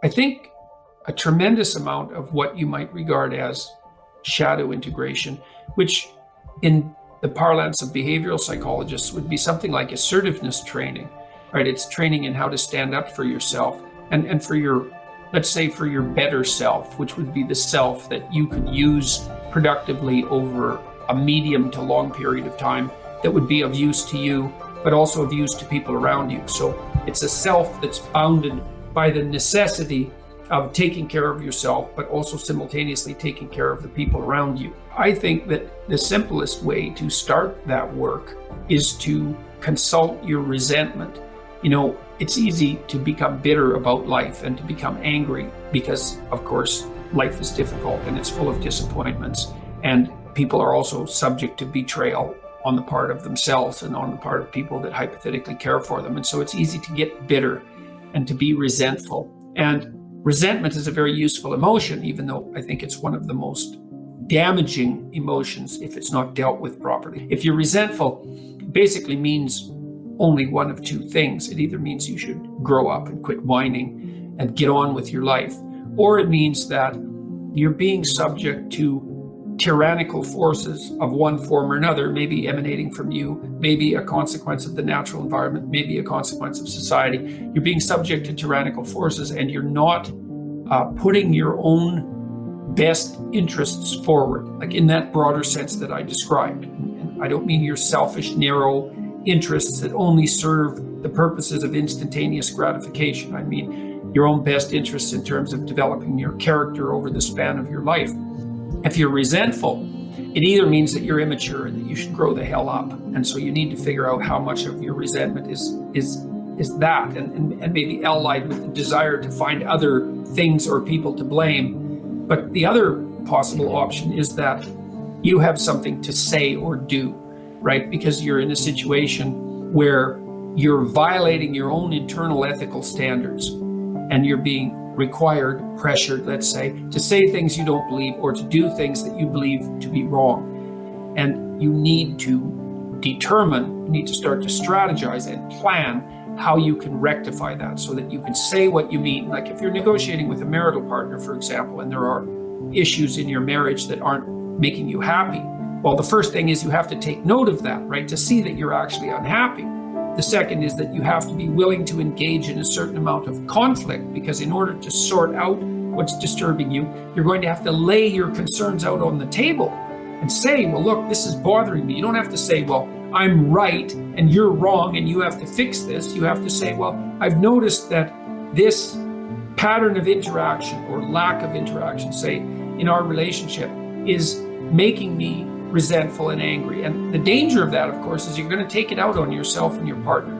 I think a tremendous amount of what you might regard as shadow integration, which in the parlance of behavioral psychologists would be something like assertiveness training, right? It's training in how to stand up for yourself and for your, let's say, for your better self, which would be the self that you could use productively over a medium to long period of time that would be of use to you, but also of use to people around you. So it's a self that's bounded by the necessity of taking care of yourself, but also simultaneously taking care of the people around you. I think that the simplest way to start that work is to consult your resentment. You know, it's easy to become bitter about life and to become angry because, of course, life is difficult and it's full of disappointments. And people are also subject to betrayal on the part of themselves and on the part of people that hypothetically care for them. And so it's easy to get bitter and to be resentful. And resentment is a very useful emotion, even though I think it's one of the most damaging emotions if it's not dealt with properly. If you're resentful, it basically means only one of two things. It either means you should grow up and quit whining and get on with your life, or it means that you're being subject to tyrannical forces of one form or another, maybe emanating from you, maybe a consequence of the natural environment, maybe a consequence of society. You're being subject to tyrannical forces and you're not putting your own best interests forward, like in that broader sense that I described. And I don't mean your selfish, narrow interests that only serve the purposes of instantaneous gratification. I mean your own best interests in terms of developing your character over the span of your life. If you're resentful, it either means that you're immature and that you should grow the hell up. And so you need to figure out how much of your resentment is that and maybe allied with the desire to find other things or people to blame. But the other possible option is that you have something to say or do, right? Because you're in a situation where you're violating your own internal ethical standards and you're being required, pressured, let's say, to say things you don't believe or to do things that you believe to be wrong. And you need to determine, you need to start to strategize and plan how you can rectify that so that you can say what you mean. Like if you're negotiating with a marital partner, for example, and there are issues in your marriage that aren't making you happy, well, the first thing is you have to take note of that, right? To see that you're actually unhappy. The second is that you have to be willing to engage in a certain amount of conflict, because in order to sort out what's disturbing you, you're going to have to lay your concerns out on the table and say, well, look, this is bothering me. You don't have to say, well, I'm right and you're wrong and you have to fix this. You have to say, well, I've noticed that this pattern of interaction or lack of interaction, say, in our relationship is making me resentful and angry. And the danger of that, of course, is you're going to take it out on yourself and your partner.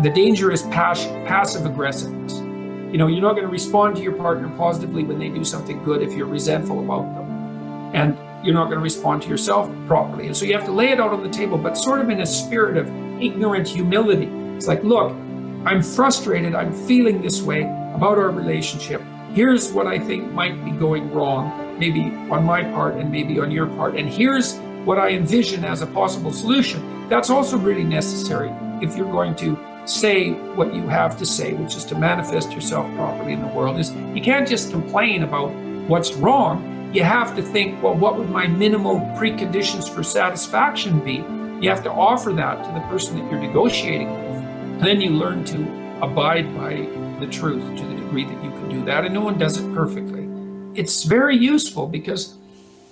The danger is passive aggressiveness. You know, you're not going to respond to your partner positively when they do something good if you're resentful about them. And you're not going to respond to yourself properly. And so you have to lay it out on the table, but sort of in a spirit of ignorant humility. It's like, look, I'm frustrated. I'm feeling this way about our relationship. Here's what I think might be going wrong, maybe on my part and maybe on your part. And here's what I envision as a possible solution. That's also really necessary if you're going to say what you have to say, which is to manifest yourself properly in the world. Is you can't just complain about what's wrong. You have to think, well, what would my minimal preconditions for satisfaction be? You have to offer that to the person that you're negotiating with. And then you learn to abide by the truth to the degree that you can do that. And no one does it perfectly. It's very useful because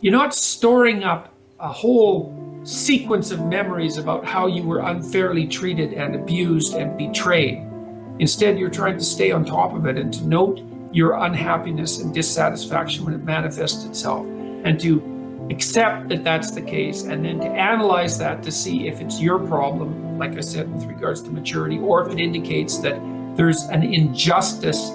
you're not storing up a whole sequence of memories about how you were unfairly treated and abused and betrayed. Instead, you're trying to stay on top of it and to note your unhappiness and dissatisfaction when it manifests itself, and to accept that that's the case, and then to analyze that to see if it's your problem, like I said, with regards to maturity, or if it indicates that there's an injustice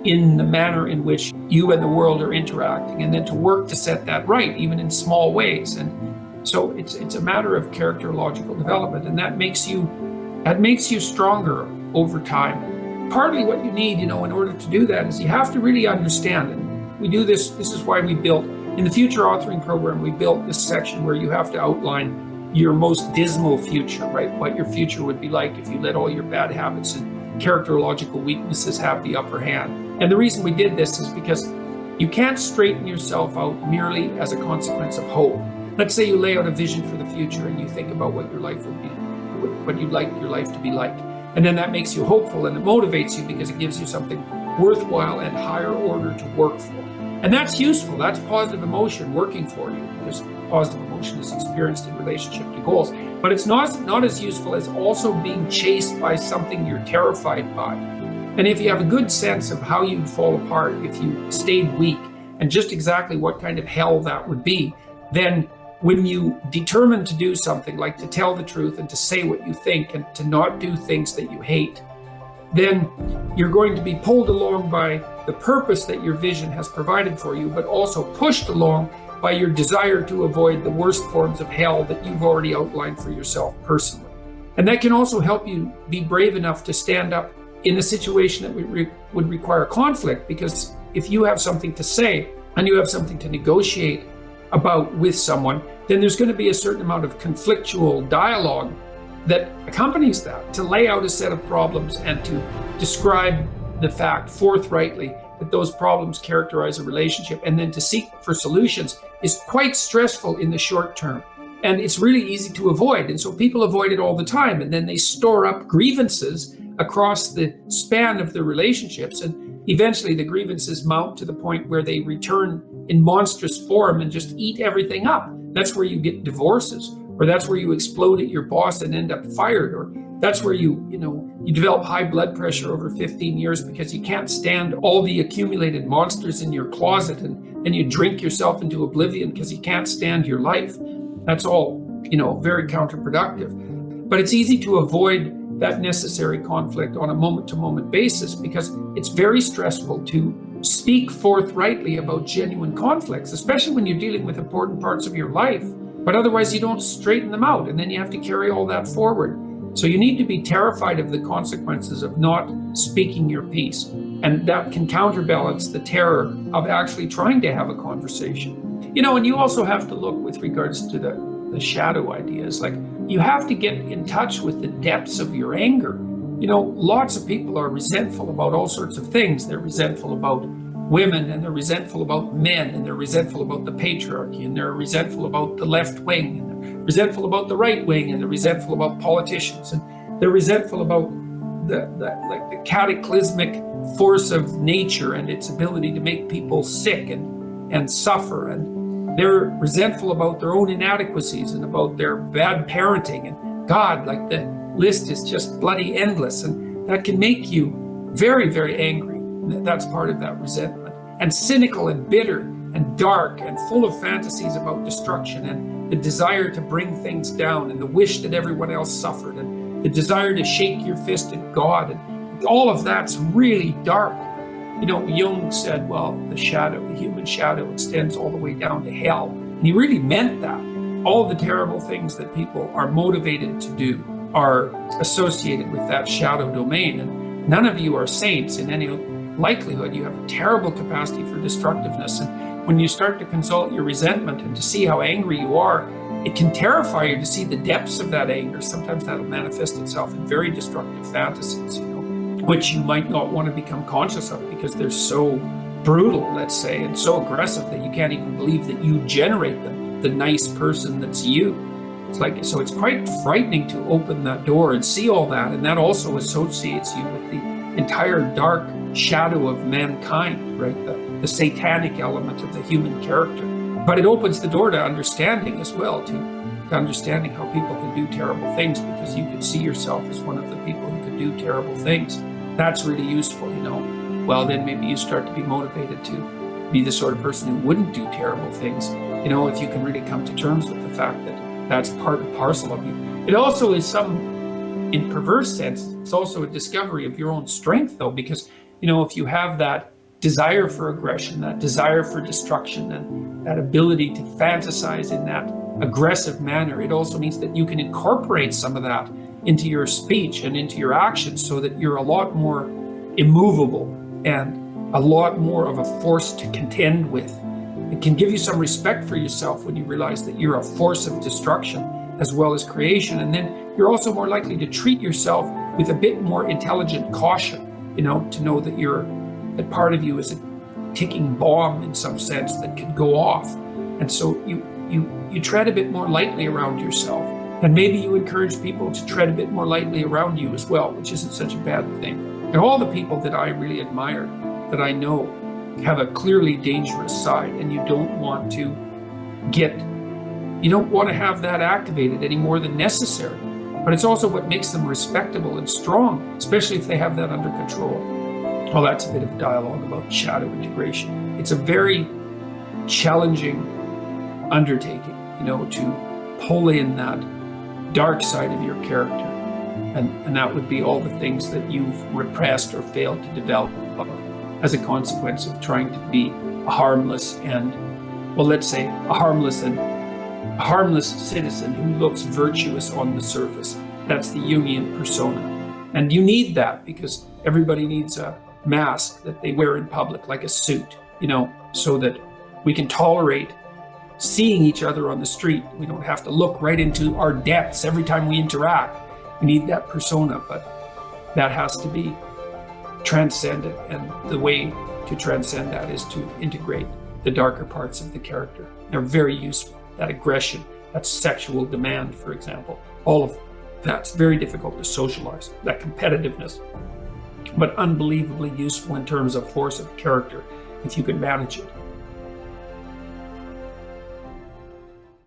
in the manner in which you and the world are interacting, and then to work to set that right, even in small ways. And so it's a matter of characterological development, and that makes you stronger over time. Partly what you need, in order to do that is you have to really understand, and we do this is why we built, in the future authoring program, we built this section where you have to outline your most dismal future, right? What your future would be like if you let all your bad habits characterological weaknesses have the upper hand. And the reason we did this is because you can't straighten yourself out merely as a consequence of hope. Let's say you lay out a vision for the future and you think about what your life would be, what you'd like your life to be like. And then that makes you hopeful and it motivates you because it gives you something worthwhile and higher order to work for. And that's useful. That's positive emotion working for you, because positive emotion is experienced in relationship to goals. But it's not as useful as also being chased by something you're terrified by. And if you have a good sense of how you'd fall apart if you stayed weak and just exactly what kind of hell that would be, then when you determine to do something like to tell the truth and to say what you think and to not do things that you hate, then you're going to be pulled along by the purpose that your vision has provided for you, but also pushed along by your desire to avoid the worst forms of hell that you've already outlined for yourself personally. And that can also help you be brave enough to stand up in a situation that would require conflict, because if you have something to say and you have something to negotiate about with someone, then there's going to be a certain amount of conflictual dialogue that accompanies that. To lay out a set of problems and to describe the fact forthrightly that those problems characterize a relationship, and then to seek for solutions, is quite stressful in the short term. And it's really easy to avoid. And so people avoid it all the time. And then they store up grievances across the span of their relationships. And eventually the grievances mount to the point where they return in monstrous form and just eat everything up. That's where you get divorces, or that's where you explode at your boss and end up fired, or that's where you develop high blood pressure over 15 years because you can't stand all the accumulated monsters in your closet, and you drink yourself into oblivion because you can't stand your life. That's all, very counterproductive. But it's easy to avoid that necessary conflict on a moment-to-moment basis because it's very stressful to speak forthrightly about genuine conflicts, especially when you're dealing with important parts of your life. But otherwise you don't straighten them out, and then you have to carry all that forward. So you need to be terrified of the consequences of not speaking your piece. And that can counterbalance the terror of actually trying to have a conversation. And you also have to look with regards to the shadow ideas. Like, you have to get in touch with the depths of your anger. Lots of people are resentful about all sorts of things. They're resentful about women, and they're resentful about men, and they're resentful about the patriarchy, and they're resentful about the left wing, and they're resentful about the right wing, and they're resentful about politicians, and they're resentful about the cataclysmic force of nature and its ability to make people sick and suffer, and they're resentful about their own inadequacies and about their bad parenting, and God, like, the list is just bloody endless, and that can make you very, very angry. That's part of that resentment. And cynical and bitter and dark and full of fantasies about destruction and the desire to bring things down and the wish that everyone else suffered and the desire to shake your fist at God. And all of that's really dark. Jung said, well, the human shadow extends all the way down to hell. And he really meant that. All the terrible things that people are motivated to do are associated with that shadow domain. And none of you are saints in any likelihood. You have a terrible capacity for destructiveness. And when you start to consult your resentment and to see how angry you are, it can terrify you to see the depths of that anger. Sometimes that'll manifest itself in very destructive fantasies, which you might not want to become conscious of because they're so brutal, let's say, and so aggressive that you can't even believe that you generate them, the nice person that's you. It's quite frightening to open that door and see all that. And that also associates you with the entire dark shadow of mankind, right? The satanic element of the human character. But it opens the door to understanding as well, to understanding how people can do terrible things, because you could see yourself as one of the people who could do terrible things. That's really useful, Well, then maybe you start to be motivated to be the sort of person who wouldn't do terrible things, if you can really come to terms with the fact that that's part and parcel of you. It also is in perverse sense, it's also a discovery of your own strength, though, because, if you have that desire for aggression, that desire for destruction, and that ability to fantasize in that aggressive manner, it also means that you can incorporate some of that into your speech and into your actions so that you're a lot more immovable and a lot more of a force to contend with. It can give you some respect for yourself when you realize that you're a force of destruction as well as creation. And then you're also more likely to treat yourself with a bit more intelligent caution, to know that part of you is a ticking bomb in some sense that could go off. And so you tread a bit more lightly around yourself. And maybe you encourage people to tread a bit more lightly around you as well, which isn't such a bad thing. And all the people that I really admire, that I know, have a clearly dangerous side, and you don't want to have that activated any more than necessary. But it's also what makes them respectable and strong, especially if they have that under control. Well, that's a bit of dialogue about shadow integration. It's a very challenging undertaking, to pull in that dark side of your character. And that would be all the things that you've repressed or failed to develop as a consequence of trying to be a harmless citizen who looks virtuous on the surface. That's the Jungian persona. And you need that because everybody needs a mask that they wear in public, like a suit, so that we can tolerate seeing each other on the street. We don't have to look right into our depths every time we interact. We need that persona, but that has to be transcended. And the way to transcend that is to integrate the darker parts of the character. They're very useful. That aggression, that sexual demand, for example, all of that's very difficult to socialize, that competitiveness, but unbelievably useful in terms of force of character if you can manage it.